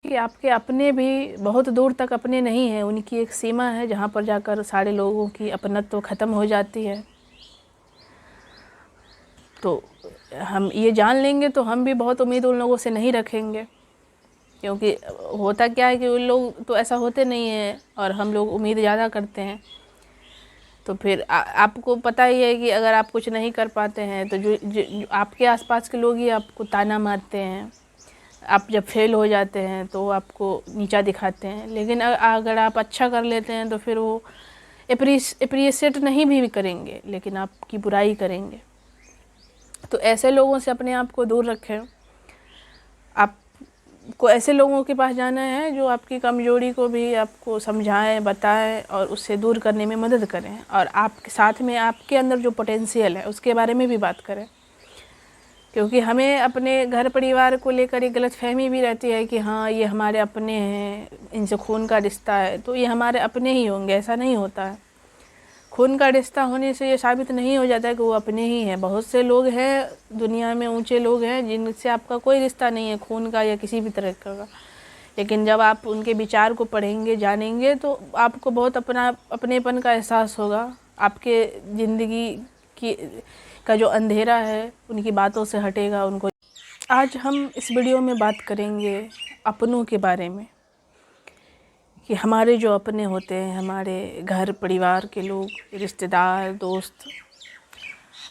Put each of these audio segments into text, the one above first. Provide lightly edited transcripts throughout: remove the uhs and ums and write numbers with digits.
कि आपके अपने भी बहुत दूर तक अपने नहीं हैं, उनकी एक सीमा है जहाँ पर जाकर सारे लोगों की अपनत्व ख़त्म हो जाती है। तो हम ये जान लेंगे तो हम भी बहुत उम्मीद उन लोगों से नहीं रखेंगे, क्योंकि होता क्या है कि उन लोग तो ऐसा होते नहीं हैं और हम लोग उम्मीद ज़्यादा करते हैं। तो फिर आपको पता ही है कि अगर आप कुछ नहीं कर पाते हैं तो जो आपके आसपास के लोग ही आपको ताना मारते हैं। आप जब फेल हो जाते हैं तो आपको नीचा दिखाते हैं, लेकिन अगर आप अच्छा कर लेते हैं तो फिर वो एप्रिशिएट नहीं भी करेंगे, लेकिन आपकी बुराई करेंगे। तो ऐसे लोगों से अपने आप को दूर रखें। आपको ऐसे लोगों के पास जाना है जो आपकी कमजोरी को भी आपको समझाएं, बताएं और उससे दूर करने में मदद करें, और आपके साथ में आपके अंदर जो पोटेंशियल है उसके बारे में भी बात करें। क्योंकि हमें अपने घर परिवार को लेकर एक गलतफहमी भी रहती है कि हाँ ये हमारे अपने हैं, इनसे खून का रिश्ता है तो ये हमारे अपने ही होंगे। ऐसा नहीं होता है। खून का रिश्ता होने से ये साबित नहीं हो जाता है कि वो अपने ही हैं। बहुत से लोग हैं दुनिया में, ऊंचे लोग हैं जिनसे आपका कोई रिश्ता नहीं है खून का या किसी भी तरह का, लेकिन जब आप उनके विचार को पढ़ेंगे, जानेंगे तो आपको बहुत अपनेपन का एहसास होगा। आपके ज़िंदगी की का जो अंधेरा है उनकी बातों से हटेगा उनको। आज हम इस वीडियो में बात करेंगे अपनों के बारे में, कि हमारे जो अपने होते हैं, हमारे घर परिवार के लोग, रिश्तेदार, दोस्त,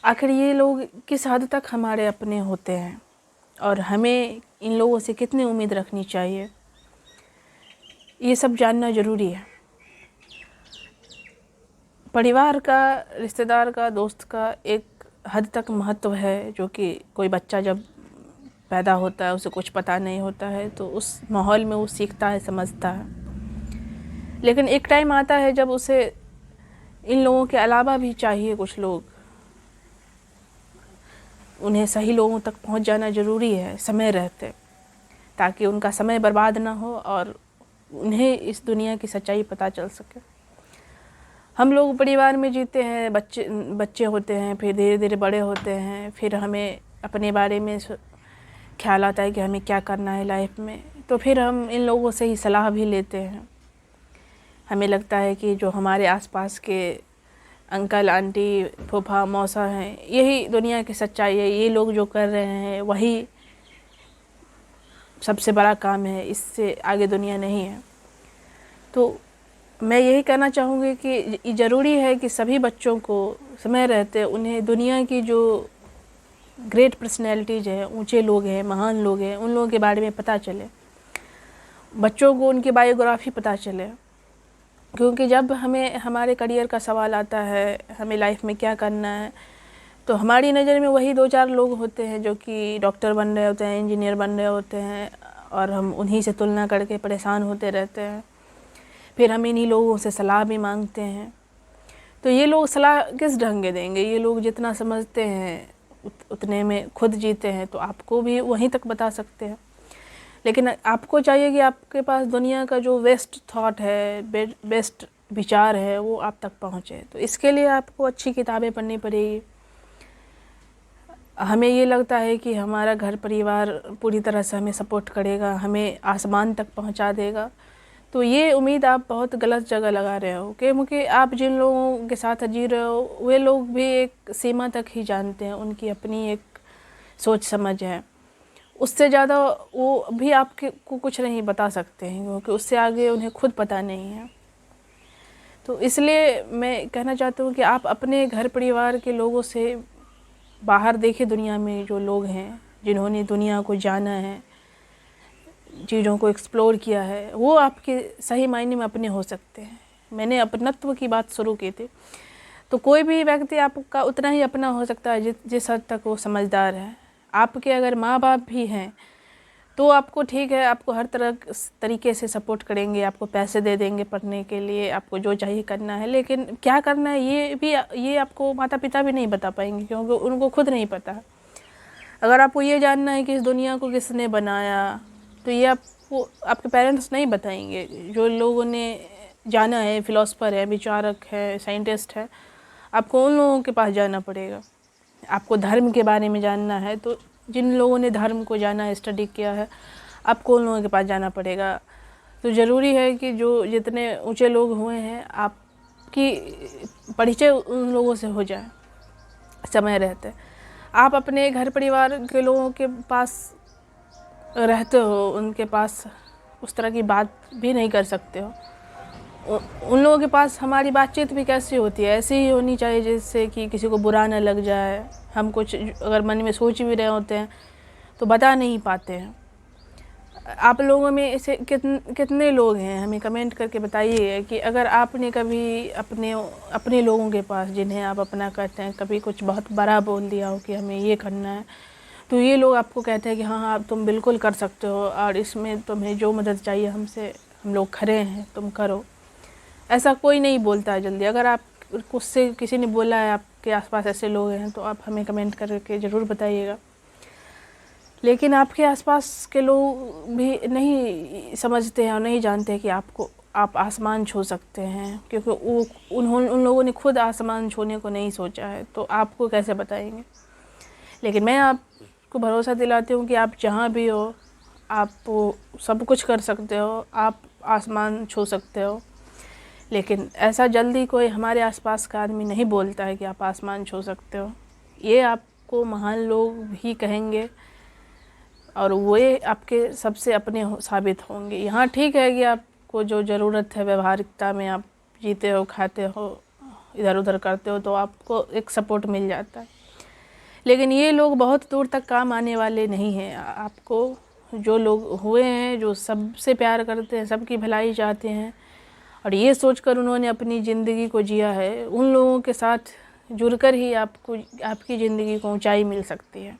आखिर ये लोग किस हद तक हमारे अपने होते हैं और हमें इन लोगों से कितनी उम्मीद रखनी चाहिए, ये सब जानना ज़रूरी है। परिवार का, रिश्तेदार का, दोस्त का एक हद तक महत्व है, जो कि कोई बच्चा जब पैदा होता है उसे कुछ पता नहीं होता है तो उस माहौल में वो सीखता है, समझता है। लेकिन एक टाइम आता है जब उसे इन लोगों के अलावा भी चाहिए कुछ लोग। उन्हें सही लोगों तक पहुंच जाना ज़रूरी है समय रहते, ताकि उनका समय बर्बाद ना हो और उन्हें इस दुनिया की सच्चाई पता चल सके। हम लोग परिवार में जीते हैं, बच्चे होते हैं, फिर धीरे धीरे बड़े होते हैं, फिर हमें अपने बारे में ख्याल आता है कि हमें क्या करना है लाइफ में, तो फिर हम इन लोगों से ही सलाह भी लेते हैं। हमें लगता है कि जो हमारे आसपास के अंकल, आंटी, फूफा, मौसा हैं, यही दुनिया की सच्चाई है, ये लोग जो कर रहे हैं वही सबसे बड़ा काम है, इससे आगे दुनिया नहीं है। तो मैं यही कहना चाहूँगी कि ज़रूरी है कि सभी बच्चों को समय रहते उन्हें दुनिया की जो ग्रेट पर्सनैलिटीज़ हैं, ऊंचे लोग हैं, महान लोग हैं, उन लोगों के बारे में पता चले। बच्चों को उनकी बायोग्राफी पता चले, क्योंकि जब हमें हमारे करियर का सवाल आता है, हमें लाइफ में क्या करना है, तो हमारी नज़र में वही 2-4 लोग होते हैं जो कि डॉक्टर बन रहे होते हैं, इंजीनियर बन रहे होते हैं, और हम उन्हीं से तुलना करके परेशान होते रहते हैं। फिर हम इन्हीं लोगों से सलाह भी मांगते हैं। तो ये लोग सलाह किस ढंग के देंगे? ये लोग जितना समझते हैं उतने में खुद जीते हैं, तो आपको भी वहीं तक बता सकते हैं। लेकिन आपको चाहिए कि आपके पास दुनिया का जो बेस्ट थॉट है, बेस्ट विचार है, वो आप तक पहुँचे। तो इसके लिए आपको अच्छी किताबें पढ़नी पड़ेगी। हमें ये लगता है कि हमारा घर परिवार पूरी तरह से हमें सपोर्ट करेगा, हमें आसमान तक पहुंचा देगा, तो ये उम्मीद आप बहुत गलत जगह लगा रहे हो। क्योंकि आप जिन लोगों के साथ जी रहे हो वे लोग भी एक सीमा तक ही जानते हैं, उनकी अपनी एक सोच समझ है। उससे ज़्यादा वो भी आपके को कुछ नहीं बता सकते हैं, क्योंकि उससे आगे उन्हें खुद पता नहीं है। तो इसलिए मैं कहना चाहती हूँ कि आप अपने घर परिवार के लोगों से बाहर देखें। दुनिया में जो लोग हैं, जिन्होंने दुनिया को जाना है, चीज़ों को एक्सप्लोर किया है, वो आपके सही मायने में अपने हो सकते हैं। मैंने अपनत्व की बात शुरू की थी, तो कोई भी व्यक्ति आपका उतना ही अपना हो सकता है जिस हद तक वो समझदार है। आपके अगर माँ बाप भी हैं तो आपको ठीक है, आपको हर तरीके से सपोर्ट करेंगे, आपको पैसे दे देंगे पढ़ने के लिए, आपको जो चाहिए करना है, लेकिन क्या करना है ये आपको माता पिता भी नहीं बता पाएंगे, क्योंकि उनको खुद नहीं पता। अगर आपको ये जानना है कि इस दुनिया को किसने बनाया, तो ये आपको आपके पेरेंट्स नहीं बताएंगे। जो लोगों ने जाना है, फिलोसफर है, विचारक है, साइंटिस्ट है, आपको उन लोगों के पास जाना पड़ेगा। आपको धर्म के बारे में जानना है तो जिन लोगों ने धर्म को जाना है, स्टडी किया है, आपको उन लोगों के पास जाना पड़ेगा। तो ज़रूरी है कि जो जितने ऊंचे लोग हुए हैं आपकी परिचय उन लोगों से हो जाए समय रहते। आप अपने घर परिवार के लोगों के पास रहते हो, उनके पास उस तरह की बात भी नहीं कर सकते हो। उन लोगों के पास हमारी बातचीत भी कैसी होती है, ऐसी ही होनी चाहिए जिससे कि किसी को बुरा न लग जाए। हम कुछ अगर मन में सोच भी रहे होते हैं तो बता नहीं पाते हैं। आप लोगों में ऐसे कितने लोग हैं, हमें कमेंट करके बताइए कि अगर आपने कभी अपने लोगों के पास, जिन्हें आप अपना कहते हैं, कभी कुछ बहुत बड़ा बोल दिया हो कि हमें ये करना है, तो ये लोग आपको कहते हैं कि हाँ हाँ तुम बिल्कुल कर सकते हो और इसमें तुम्हें जो मदद चाहिए हमसे, हम लोग खड़े हैं, तुम करो। ऐसा कोई नहीं बोलता है जल्दी। अगर आप उससे किसी ने बोला है, आपके आसपास ऐसे लोग हैं, तो आप हमें कमेंट करके ज़रूर बताइएगा। लेकिन आपके आसपास के लोग भी नहीं समझते हैं और नहीं जानते हैं कि आप आसमान छू सकते हैं, क्योंकि उन लोगों ने खुद आसमान छूने को नहीं सोचा है, तो आपको कैसे बताएंगे। लेकिन मैं आपको भरोसा दिलाती हूँ कि आप जहाँ भी हो, आप सब कुछ कर सकते हो, आप आसमान छू सकते हो। लेकिन ऐसा जल्दी कोई हमारे आसपास का आदमी नहीं बोलता है कि आप आसमान छू सकते हो। ये आपको महान लोग ही कहेंगे और वे आपके सबसे अपने साबित होंगे। यहाँ ठीक है कि आपको जो ज़रूरत है व्यवहारिकता में, आप जीते हो, खाते हो, इधर उधर करते हो, तो आपको एक सपोर्ट मिल जाता है। लेकिन ये लोग बहुत दूर तक काम आने वाले नहीं हैं। आपको जो लोग हुए हैं, जो सबसे प्यार करते हैं, सबकी भलाई चाहते हैं और ये सोचकर उन्होंने अपनी ज़िंदगी को जिया है, उन लोगों के साथ जुड़कर ही आपकी ज़िंदगी को ऊंचाई मिल सकती है।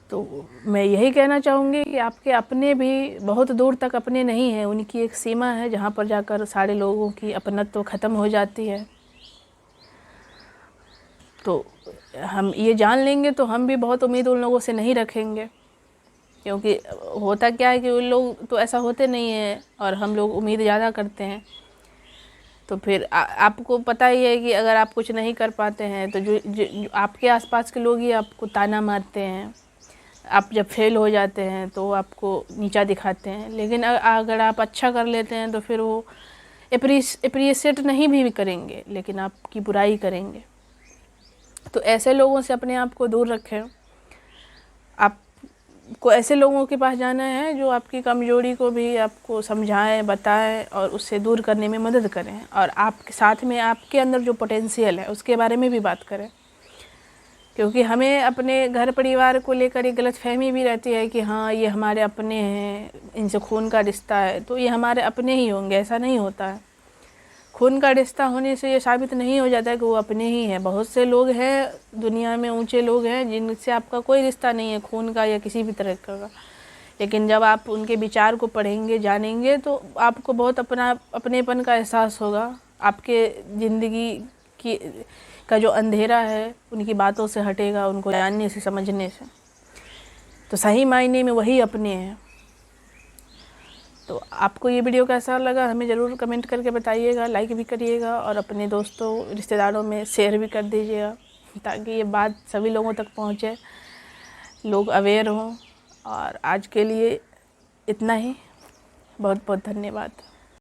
तो मैं यही कहना चाहूँगी कि आपके अपने भी बहुत दूर तक अपने नहीं हैं, उनकी एक सीमा है जहाँ पर जाकर सारे लोगों की अपनत्व ख़त्म हो जाती है। तो हम ये जान लेंगे तो हम भी बहुत उम्मीद उन लोगों से नहीं रखेंगे, क्योंकि होता क्या है कि उन लोग तो ऐसा होते नहीं हैं और हम लोग उम्मीद ज़्यादा करते हैं। तो फिर आपको पता ही है कि अगर आप कुछ नहीं कर पाते हैं तो जो आपके आसपास के लोग ही आपको ताना मारते हैं। आप जब फेल हो जाते हैं तो आपको नीचा दिखाते हैं। लेकिन अगर आप अच्छा कर लेते हैं तो फिर वो एप्रिशिएट नहीं भी करेंगे, लेकिन आपकी बुराई करेंगे। तो ऐसे लोगों से अपने आप को दूर रखें। आपको ऐसे लोगों के पास जाना है जो आपकी कमजोरी को भी आपको समझाएं, बताएं और उससे दूर करने में मदद करें, और आपके साथ में आपके अंदर जो पोटेंशियल है उसके बारे में भी बात करें। क्योंकि हमें अपने घर परिवार को लेकर एक गलतफहमी भी रहती है कि हाँ ये हमारे अपने हैं, इनसे खून का रिश्ता है तो ये हमारे अपने ही होंगे। ऐसा नहीं होता है। खून का रिश्ता होने से ये साबित नहीं हो जाता है कि वो अपने ही हैं। बहुत से लोग हैं दुनिया में, ऊंचे लोग हैं जिनसे आपका कोई रिश्ता नहीं है खून का या किसी भी तरह का, लेकिन जब आप उनके विचार को पढ़ेंगे, जानेंगे, तो आपको बहुत अपनेपन का एहसास होगा। आपके ज़िंदगी का जो अंधेरा है उनकी बातों से हटेगा, उनको जानने से, समझने से। तो सही मायने में वही अपने हैं। तो आपको ये वीडियो कैसा लगा हमें ज़रूर कमेंट करके बताइएगा, लाइक भी करिएगा और अपने दोस्तों रिश्तेदारों में शेयर भी कर दीजिएगा, ताकि ये बात सभी लोगों तक पहुँचे, लोग अवेयर हों। और आज के लिए इतना ही। बहुत बहुत धन्यवाद।